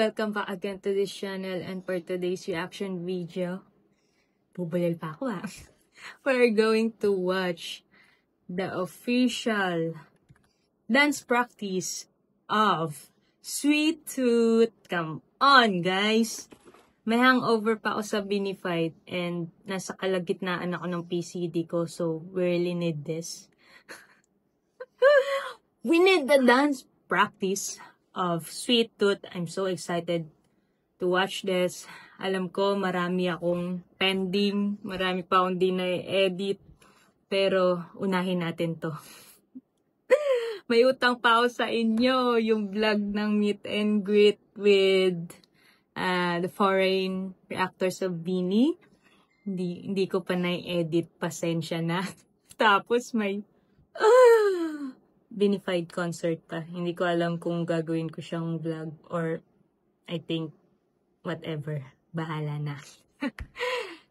welcome back again to this channel, and for today's reaction video, bubulil pa ako we're going to watch the official dance practice of Sweet Tooth. Come on guys! May hangover pa ako sa Binified and nasa kalagitnaan ako ng PCD ko, so we really need this. We need the dance practice of Sweet Tooth. I'm so excited to watch this. Alam ko marami akong pending, marami pa akong di na-edit, pero unahin natin to. May utang pa ako sa inyo, yung vlog ng meet and greet with the foreign reactors of Bini. Hindi ko pa na-edit, pasensya na. Tapos may Binified concert pa. Hindi ko alam kung gagawin ko siyang vlog or I think whatever. Bahala na.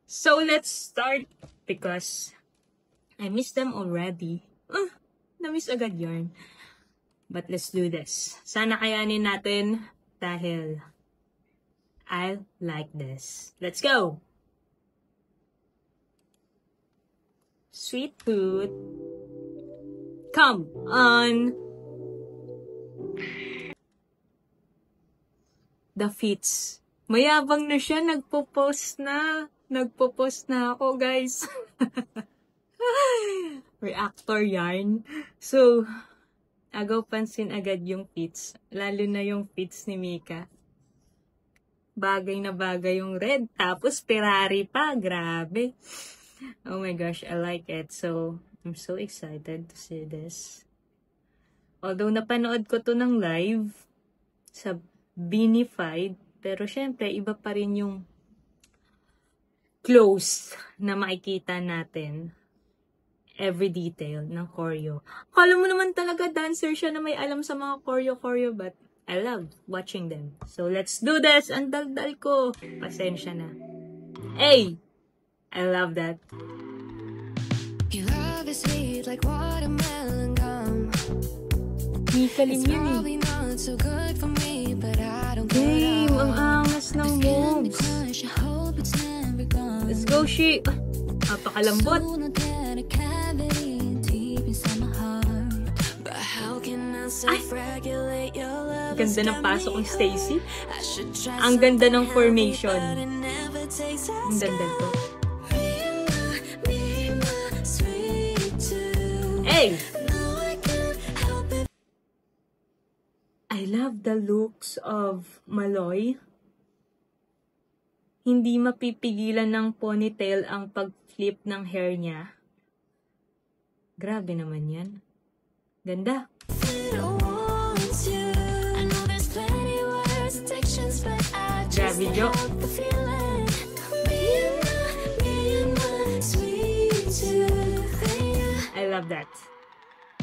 So let's start because I miss them already. Na-miss agad yarn. But let's do this. Sana kayanin natin dahil I like this. Let's go! Sweet Tooth. Come on! The feats. Mayabang na siya. Nagpo-post na. Nagpo-post na ako, guys. Reactor yarn. So, agaw pansin agad yung feats. Lalo na yung feats ni Mika. Bagay na bagay yung red. Tapos, Ferrari pa. Grabe. Oh my gosh, I like it. So, I'm so excited to see this. Although napanood ko to ng live sa Binified, pero syempre iba pa rin yung close na makikita natin every detail ng choreo. Akala mo naman talaga dancer siya na may alam sa mga choreo, but I love watching them. So let's do this! Ang daldal ko! Pasensya na. Hey! I love that. Your love is sweet like watermelon gum. It's probably not so good for me, but I don't care. Damn, ang angas ng moves. Let's go, she. Napakalambot. Ay! Ganda ng pasok ng Stacy. Ang ganda ng formation. Ang ganda to. Hey! I love the looks of Maloy. Hindi mapipigilan ng ponytail ang pag-flip ng hair niya. Grabe naman yan. Ganda. Grabe, Jo. I love that.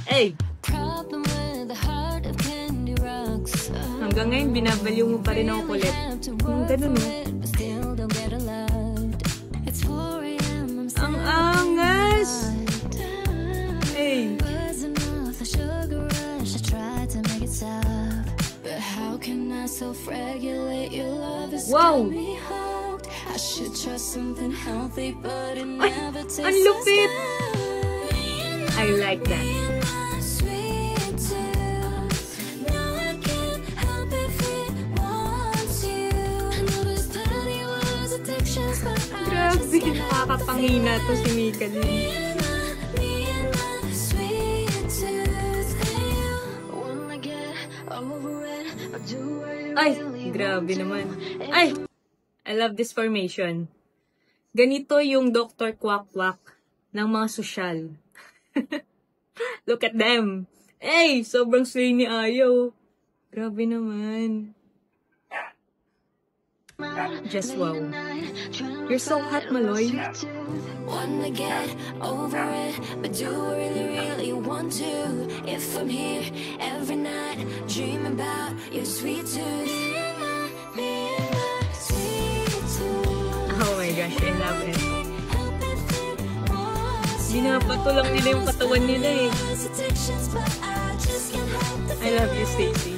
Hey! Hanggang ngayon, binabaliw mo pa rin ako kulit. Ganun mo. Ang angas! Hey! Wow! Ay! Ang lupit! I like that. Grabe, nakakapangina to si Mika din. Ay, grabe naman. Ay, I love this formation. Ganito yung Dr. Quack Quack ng mga sosyal. Look at them. Hey, sobrang slay ni Ayo. Grabe naman. Just wow. You're so hot, Maloy. Wanna get over it, but do I really want to? If I'm here every night, dream about your sweet tooth. Oh my gosh, I love it. Binapatulang nila yung katawan nila eh. I love you, Stacy.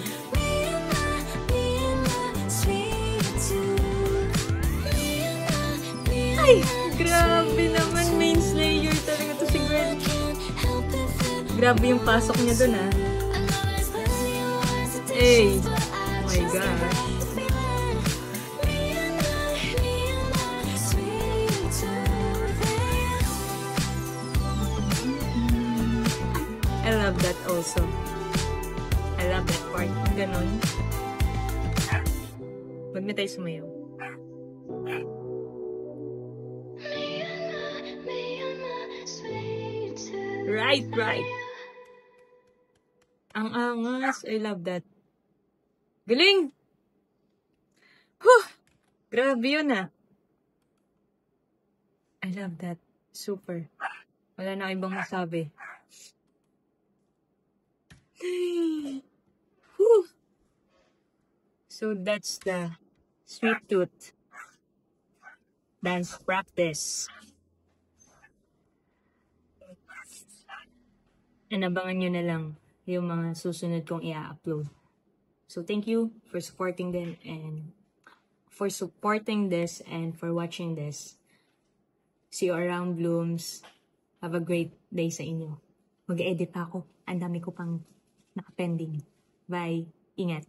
Ay! Grabe naman, main slayer talaga to si Gwen. Grabe yung pasok niya dun, ah. Hey! Oh my gosh. I love that also. I love that part. Ganon. Huwag na tayo sumayaw. Right, right. Ang angas. I love that. Galing! Huh! Grabe yun, ah. I love that. Super. Wala na ibang masabi. Whew. So that's the Sweet Tooth dance practice. And abangan nyo na lang yung mga susunod kong i-upload. So thank you for supporting them and for supporting this and for watching this. See you around, Blooms. Have a great day sa inyo. Mag-edit pa ako. Ang dami ko pang nakapending. Bye. Ingat.